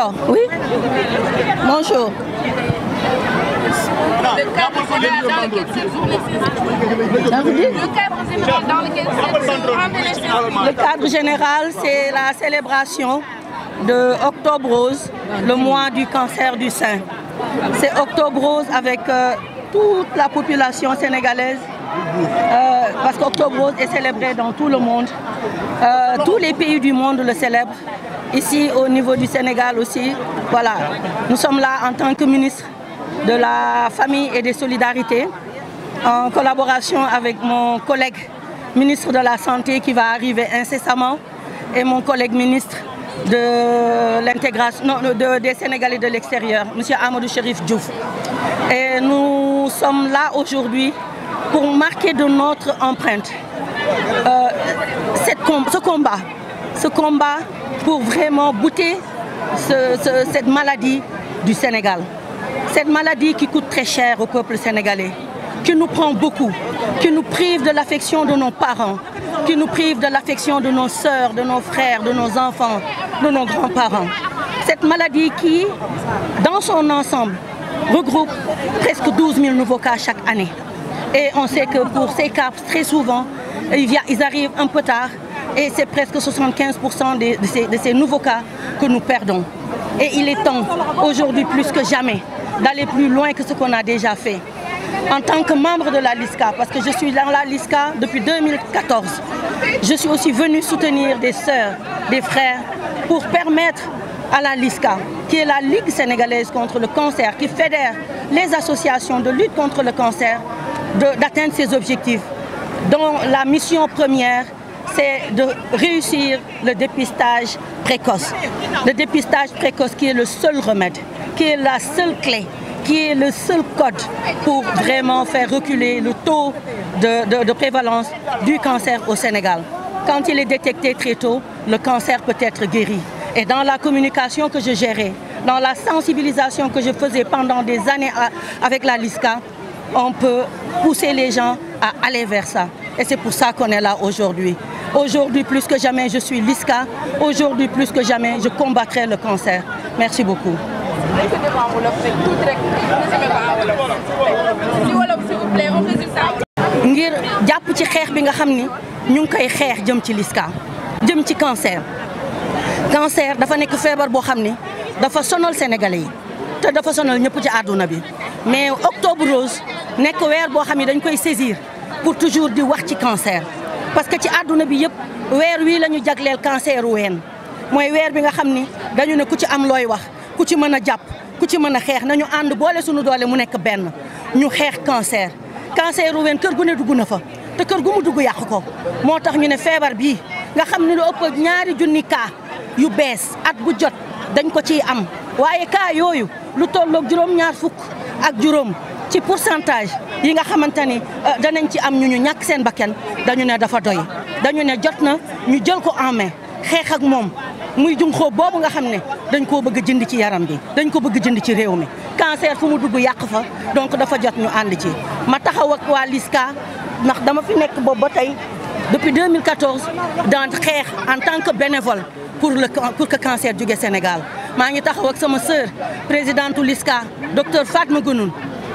Alors, oui. Bonjour. Le cadre général dans lequel cette journée Le cadre général, c'est la célébration de Octobre Rose, le mois du cancer du sein. C'est Octobre Rose avec toute la population sénégalaise, parce qu'Octobre Rose est célébré dans tout le monde. Tous les pays du monde le célèbrent. Ici, au niveau du Sénégal aussi, voilà. Nous sommes là en tant que ministre de la Famille et des Solidarités, en collaboration avec mon collègue ministre de la Santé qui va arriver incessamment et mon collègue ministre de l'intégration des Sénégalais de l'extérieur, M. Amadou Chérif Diouf. Et nous sommes là aujourd'hui pour marquer de notre empreinte ce combat pour vraiment bouter cette maladie du Sénégal. Cette maladie qui coûte très cher au peuple sénégalais, qui nous prend beaucoup, qui nous prive de l'affection de nos parents, qui nous prive de l'affection de nos sœurs, de nos frères, de nos enfants, de nos grands-parents. Cette maladie qui, dans son ensemble, regroupe presque 12 000 nouveaux cas chaque année. Et on sait que pour ces cas, très souvent, ils arrivent un peu tard et c'est presque 75% de ces nouveaux cas que nous perdons. Et il est temps, aujourd'hui plus que jamais, d'aller plus loin que ce qu'on a déjà fait. En tant que membre de la LISCA, parce que je suis dans la LISCA depuis 2014, je suis aussi venue soutenir des sœurs, des frères, pour permettre à la LISCA, qui est la Ligue sénégalaise contre le cancer, qui fédère les associations de lutte contre le cancer, d'atteindre ses objectifs, dont la mission première, c'est de réussir le dépistage précoce. Le dépistage précoce qui est le seul remède, qui est la seule clé, qui est le seul code pour vraiment faire reculer le taux de prévalence du cancer au Sénégal. Quand il est détecté très tôt, le cancer peut être guéri. Et dans la communication que je gérais, dans la sensibilisation que je faisais pendant des années avec la LISCA, on peut pousser les gens à aller vers ça. Et c'est pour ça qu'on est là aujourd'hui. Aujourd'hui, plus que jamais, je suis LISCA. Aujourd'hui, plus que jamais, je combattrai le cancer. Merci beaucoup. ngir jàpp ci xeex bi nga xam ni ñu ngi koy xeex jëm ci LISCA jëm ci cancer dafa nekk feebar boo xam ni dafa sonal sénégalais yi te dafa sonal ñëpp ci àdduna bi mais octobre rose nekk weer boo xam ni dañ koy saisir pour toujours di wax ci cancer parce que ci àdduna bi yëpp weer wii la ñu jagleel cancer ween mooy weer bi nga xam ni dañu ne ku ci am looy wax ku ci mën a jàpp ku ci mën a xeex nañu ànd boole suñu doole mu nekk benn ñu xeex cancer ween kër gu ne dugg na fa te kër gu mu dugg yàq ko moo tax ñu ne feebar bii nga xam ne lu ëpp 2 junni cas yu bees at bu jot dañ ko ciy am waaye cas yooyu lu tolloog juróom-ñaar fukk ak juróom ci pourcentage yi nga xamante ni danañ ci am ñu ñàkk seen bakkan dañu ne dafa doy dañu ne jot na ñu jël ko en main xeex ak moom muy junxoo boobu nga xam ne dañ koo bëgg jënd ci yaram bi dañ ko bëgg jënd ci réew mi cancer fu mu dugg yàq fa donc dafa jot ñu ànd ci ma taxaw ak waa LISCA ndax dama fi nekk boobu ba tey depuis 2014 dans xeex en tant que bénévole pour que cancer jóge Sénégal maa ngi taxaw ak sama sœur présidente LISCA docteur Fatma Guenoune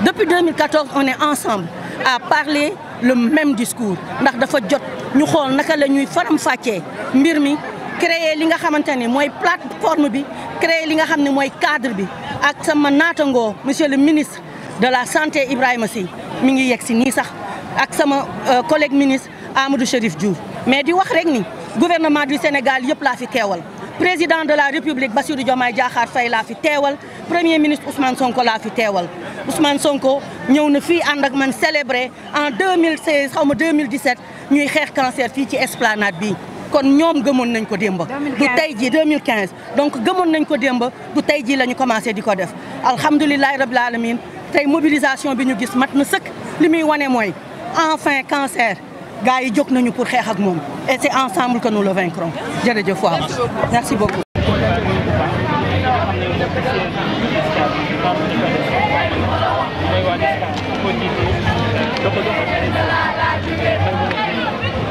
depuis 2014 on est ensemble à parler le même discours ndax dafa jot ñu xool naka la ñuy faram-fàccee mbir mi créer li nga xamante ni mooy plateforme bi créer li nga xam ne mooy cadre bi ak sama naatangoo monsieur le ministre de la santé Ibrahima Sy mi ngi yegg si nii sax ak sama collègue ministre Amadou Chérif Diouf mais di wax rek ni gouvernement du Sénégal yëpp laa fi teewal président de la République Bassirou Diomaye Diakhar Faye laa fi teewal premier ministre Ousmane Sonko laa fi teewal Ousmane Sonko ñëw na fii ànd ak man célébré en 2016 xaw ma 2017 ñuy xeex cancer fii ci esplanade bi kon ñoom gëmoon nañ ko démb du tey ji 2015 donc gëmoon nañ ko démb du tey ji la ñu commencé di ko def alhamdulilahi rabbil alamin tey mobilisation bi ñu gis mat na sëkk li muy wane mooy enfin cancer gars yi jóg nañu pour xeex ak moom et c'est ensemble que nous le vaincrons jërëjëf waaw merci beaucoup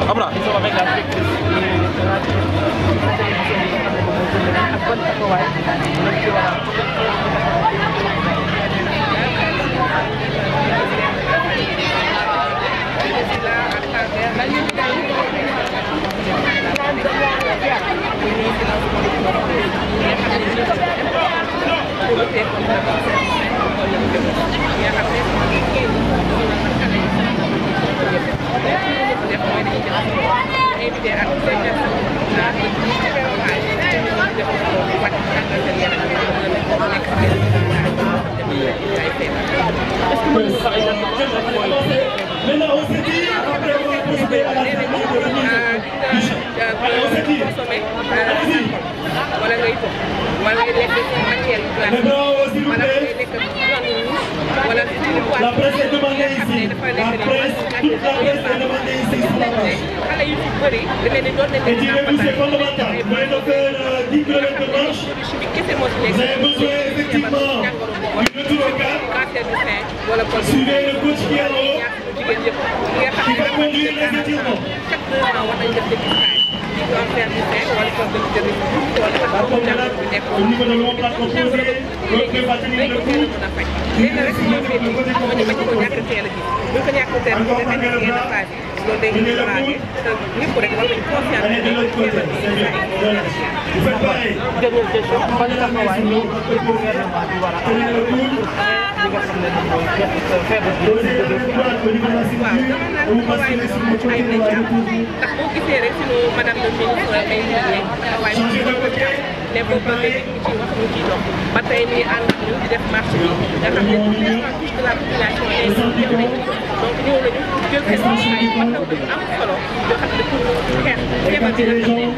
Abra. Maintenant, on s'est dit, après avoir procédé à la cérémonie de remise du chef. Allez, on s'est dit. Allez-y. Maintenant, s'il vous plaît, la presse est demandée ici. La presse, toute la presse est demandée ici sur la page. Et direz-vous, c'est fondamental. Vous allez donc faire 10 km de marche. Vous avez besoin effectivement d'une retour au cadre. Suivez le coach qui est en haut, qui va conduire les étirements. Au niveau de l'omplage composé, l'autre peut bâtir le coup. Allez de l'autre côté, c'est bien. Vous faites pareil. Dernière question. Tenez le coude. Posez la main droite au niveau de la ceinture et vous basculez sur le côté de la épouse. Changez de côté. Écartez les jambes,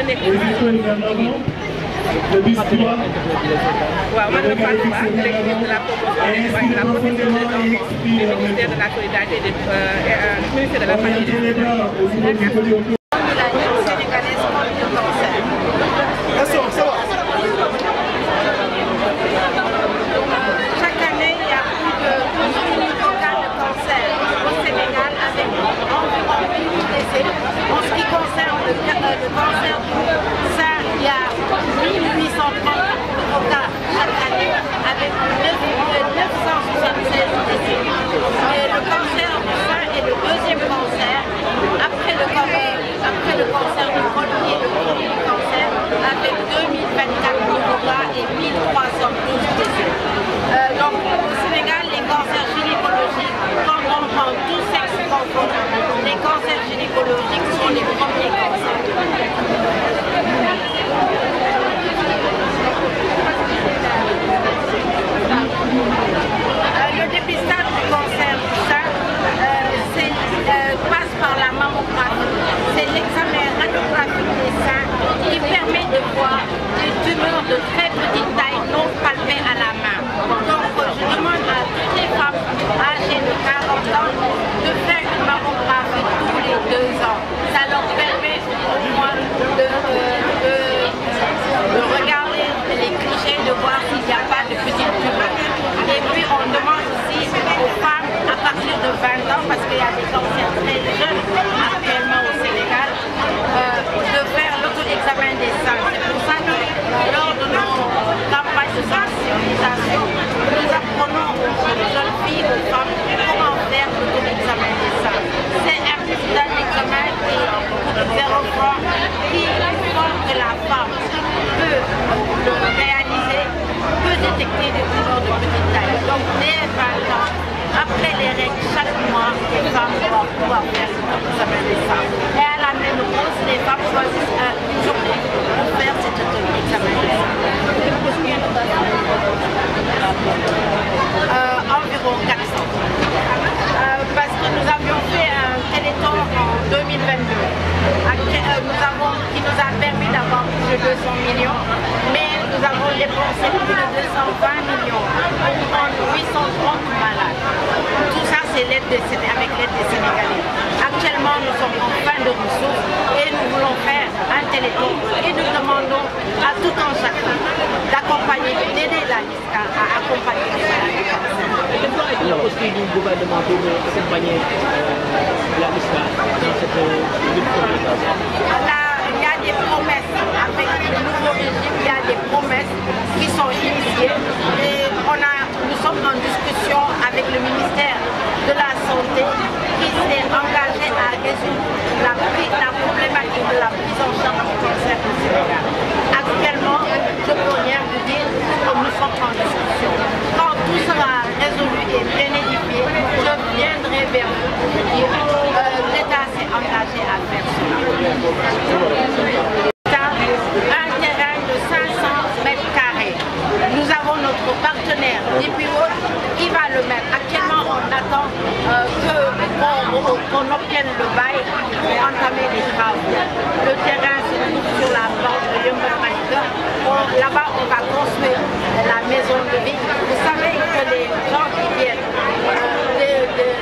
les épaules vers l'avant, le buste droit, le regard fixé vers l'avant, et inspirez profondément et expirez en même temps. Orientez les bras au niveau du côté. Chaque année, il y a plus de 12 000 cas de cancer au Sénégal avec environ 1 000 décès. En ce qui concerne le cancer du sein, il y a 1830 cas chaque année avec 976 décès. Et le cancer du sein est le deuxième cancer après le cancer du côlon et le premier cancer avec 2024 nouveaux cas et 1312 décès. Donc au Sénégal, les cancers gynécologiques, quand on prend tout sexe confondus, les cancers gynécologiques sont les premiers cancers. Le dépistage du cancer du sein passe par la mammographie. C'est l'examen radiographique des seins qui permet de voir des tumeurs de très petite taille non palpées à la main. Donc je demande à toutes les femmes âgées de 40 ans de faire une mammographie tous les 2 ans. Ça leur permet au moins de regarder les clichés, de voir s'il n'y a pas de petites tumeurs. Et puis on demande aussi aux femmes à partir de 20 ans, parce qu'il y a des cancers très jeunes actuellement au Sénégal, de faire l'auto-examen des seins. C'est pour ça que lors de nos campagnes de sensibilisation, nous apprenons aux jeunes filles, aux femmes, comment faire l'auto-examen des seins. C'est un examen qui coûte 0 francs, qui font que la femme peut le réaliser, peut détecter des tumeurs de petite taille. Donc dès 20 ans, après les règles, chaque mois, les femmes doivent pouvoir faire cet examen des seins. Et à la ménopause, les femmes choisissent une journée pour faire cet examen des seins. Environ 400. Parce que nous avions fait un téléthon en 2022 qui nous a permis d'avoir plus de 200 millions, mais nous avons dépensé plus de 220 millions pour prendre 830 malades. Tout ça, c'est avec l'aide des Sénégalais. Actuellement, nous sommes en fin de ressources et nous voulons faire un téléthon et nous demandons à tout un chacun d'accompagner, d'aider la LISCA à accompagner les malades du cancer. Il y a aussi du gouvernement pour accompagner la LISCA dans cette lutte contre le cancer. Il y a des promesses avec le nouveau régime, il y a des promesses qui sont initiées et nous sommes en discussion avec le ministère de la Santé qui s'est engagé à résoudre la problématique de la prise en charge du cancer au Sénégal. Actuellement, je peux rien vous dire, comme nous sommes en discussion. Quand tout sera résolu et bien édifié, je viendrai vers vous pour vous dire l'État s'est engagé à faire cela. Un terrain de 500 mètres carrés. Nous avons notre partenaire DP World qui va le mettre. Actuellement, on attend qu'on obtienne le bail pour entamer les travaux. Le terrain se trouve sur la bande de Yeumbeul-Malika. Là-bas, on va construire la maison de vie. Vous savez que les gens qui viennent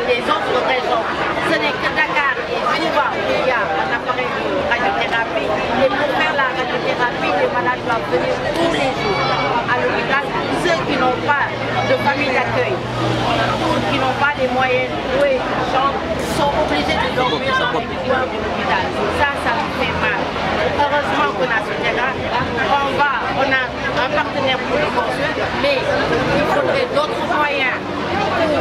des autres régions, ce n'est que Dakar et Touba où il y a un appareil de radiothérapie. Et pour faire la radiothérapie, les malades doivent venir tous les jours à l'hôpital. Ceux qui n'ont pas de famille d'accueil ou qui n'ont pas les moyens de louer une chambre sont obligés de dormir dans les couloirs de l'hôpital. Ça nous fait mal. Heureusement qu'on a ce terrain. On a un partenaire pour le construire, mais il faudrait d'autres moyens pour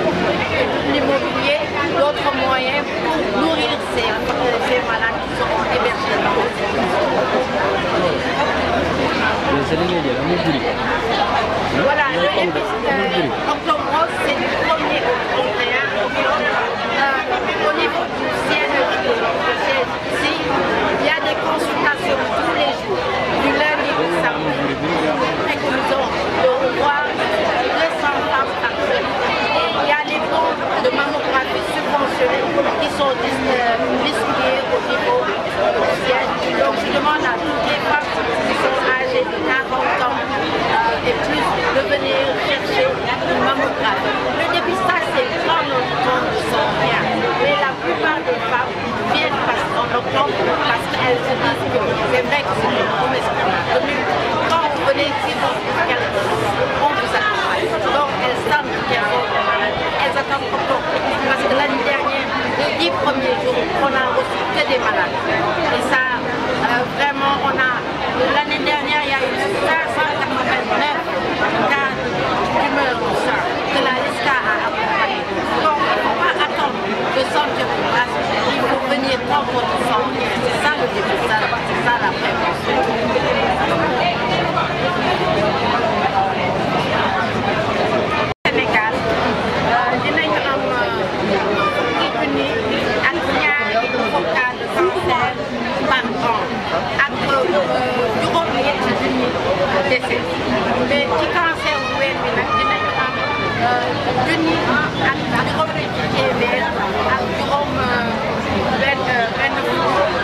l'immobilier, d'autres moyens pour nourrir ces malades qui seront hébergés dans les Voilà, Octobre Rose, c'est du 1er au 31 octobre. Au niveau du siège ici, il y a des consultations tous les jours, du lundi au samedi. Et que nous avons de revoir 200 femmes par semaine. Et il y a les comptes de mammographie subventionnés qui sont distribués au niveau du siège. Donc je demande à toutes les femmes qui sont âgées de 40 ans et plus de venir chercher une mammographie. Le dépistage, c'est prendre le temps de son rien. Mais la plupart des femmes viennent en octobre parce qu'elles se disent que c'est vrai que c'est une promesse qu'on a tenue. Quand vous venez ici, on vous accompagne. Donc elles sentent qu'elles ont des maladies. Elles attendent octobre. Parce que l'année dernière, les 10 premiers jours, on n'a reçu que des malades. Et ça, vraiment, l'année dernière, il y a eu 589 cas d'humeur au sein que la LISCA a accompagné. Donc, il ne faut pas attendre de sortir de place. Il faut venir quand on se sent bien. C'est ça le début, c'est ça la prévention. Sénégal, dinañu am junni ak ñaari cas de cancer par an ak juróom-ñetti junni décès. Mais ci cancer bu ween bi nag dinañu am junni ak juróom-ñetti téeméer ak benn fukk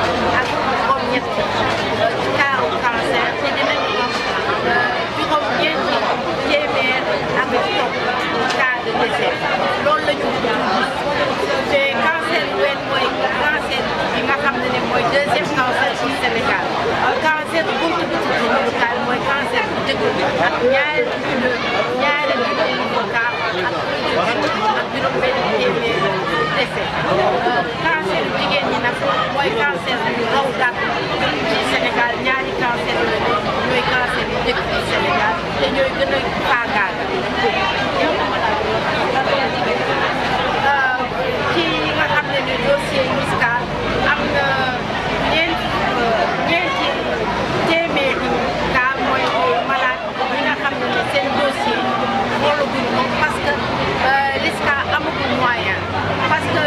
ak juróom-ñett ci kaaru cancer te dinañu am juróom-ñeenti téeméer ak cas de décès. Loolu la ñu te cancer bu ween mooy cancer bi nga xam ne mooy deuxième cancer ci Sénégal. Cancer buntu bi ci jurukaay mooy cancer bu njëkk ak ñaari cas ak juróom-benn téeméer décès. Cancer jigéen ñi nag mooy cancer bu raw gàtt ci Sénégal. Ñaari cancer la ñooy cancer yu njëkk ci Sénégal te ñooy gën a faagaagal. ci nga xam ne ni dossier LISCA am na ñeenti téeméeri cas mooy malade yi nga xam ne seen dossier xoolaguñ ko parce que LISCA amagul moyen parce que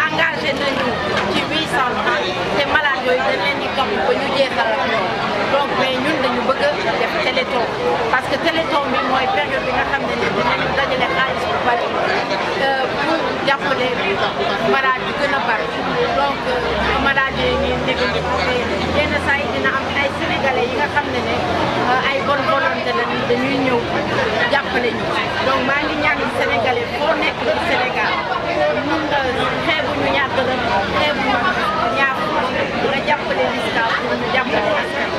engagé nañu ci 800 te malade yooyu dañ leen di topp ba ñu jeexal ak ñoom donc mais ñun dañu bëgg a def téléthon parce que téléthon bi mooy période bi nga xam ne dinañu dajale xaalis bu bari pour jàppale malade yi gën a bari donc malade yi ñuy négliger yenn saa yi dina am ay sénégalais yi nga xam ne ay bonne volonté la dañuy ñëw jàppale ñu donc maa ngi ñaan sénégalais foo nekk ci Sénégal mun nga xeebuñu ñaar dërëm xeebuñu ñaar nga jàppale LISCA pour ñu jàppale askan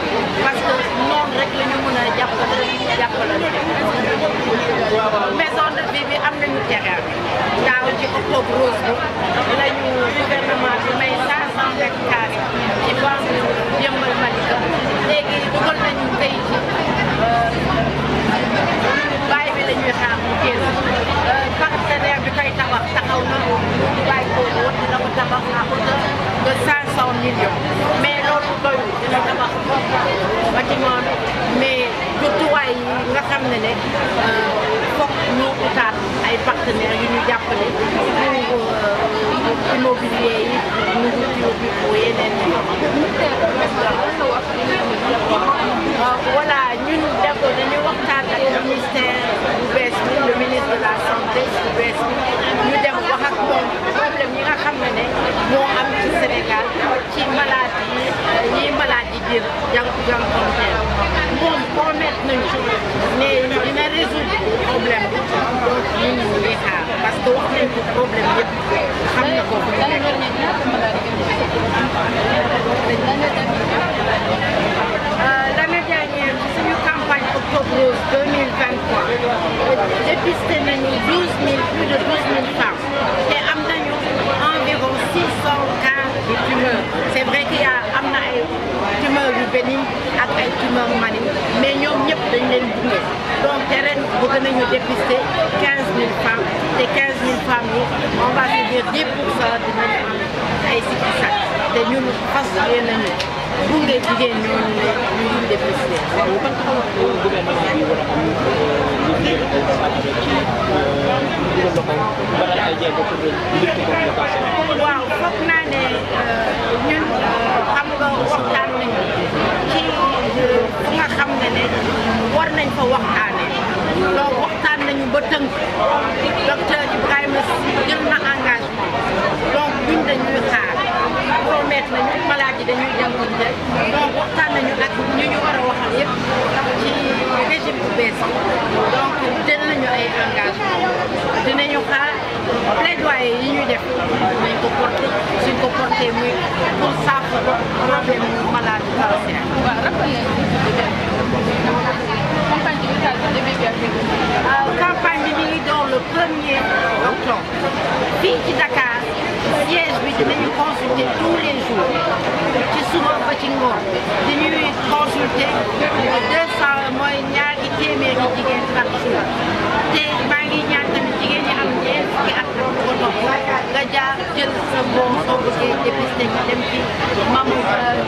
parce que noonu rek la ñu mën a jàppale maison de vie bi am nañu terrain daaw ci octobre rose bi lañu gouvernement bi may 500 hectares ci bande Yeumbeul partenaires yu ñu jàppale pour immobilier yi nourriture bi pour yeneen yi. Voilà ñun d'accord dañuy waxtaan ak ministère bu bees bi le ministre de la santé bu bees bi ñu dem wax ak moom problème yi nga xam ne moo am ci Sénégal ci maladie yi maladie biir jànkuwanteel moom promettre nañu ne dina résoudre problème bi donc ñun ñu ngi xaar parce que wax nañ ko problème yëpp xam na ko. L'année dernière ci suñu campagne Octobre Rose 2023 dépisté nañu 12 000 plus de 12 000 femmes te am nañu environ 600 cas de tumeurs. C'est vrai qu'il y a am na ay tumeurs yu bénignes ak ay tumeurs malignes mais ñoom ñëpp dañ leen gunge donc te ren bëgg nañu dépister 15 000 femmes te 15 000 femmes yi on va se dire 10% dinañu am ay sikki sàkk te ñun fas yéene nañu gunge jigéen ñooñu ne ñu ngi dépister. waaw ban taxawaay gouvernement bi war a am liggéey ci dugal loxo baral ay jéego pour lutte contre le cancer. waaw foog naa ne ñun xam nga waxtaan nañu ci fu nga xam ne war nañ fa waxtaanee donc waxtaan nañu ba tënk docteur Ibrahima Sy jël na engagement donc ñun dañuy xaar promettre nañu maladie dañuy jànkuwanteel donc waxtaan nañu ak ñu ñu war a waxal yëpp ci régime bu bees donc jël nañu ay engagement dinañu xaar plaidoyer yi ñuy def nañ ko porté suñ ko porté muy pour saafara problème mu maladie cancer. Campagne bi mi ngi door le 1er octobre fii ci Dakar siège bi dinañu consulter tous les jours ci suba ba ci ngoon dañuy consulter 200 mooy ñaari téeméeri jigéen par jour te maa ngi ñaan tamit jigéen ñi am ñeent fukki at ko topp nga jaar jël sa bon soo bëggee dépister nga dem ci mamu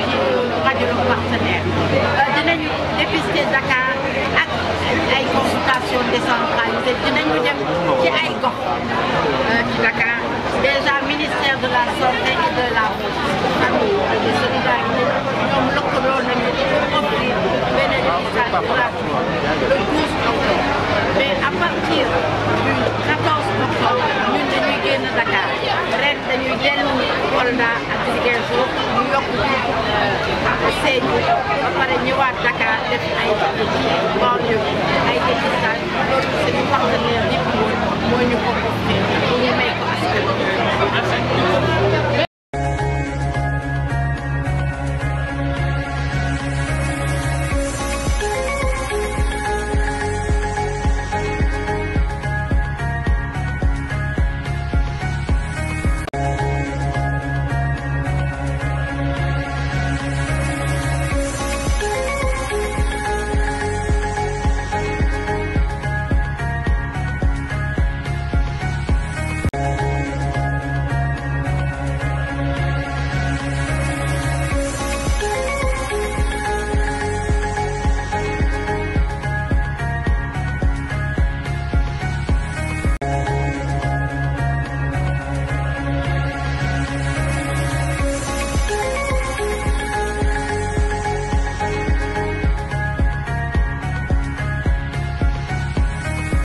ci radiologue partenaire dinañu dépister Dakar ak ay consultation décentralisée dinañu dem ci ay gox ci Dakar déjà ministère de la santé et de la famille et de solidarité ñoom lëkkaloo nañu pour offrir benn dépistage gratuit le 12 octobre mais à partir du 14 octobre ñun dañuy génn Dakar ren dañuy dellu Kolda ak Ziguinchor ñu yokk ci Sédhiou ba pare ñëwaat Dakar def ay banlieue ay dépistage loolu c'est partenaire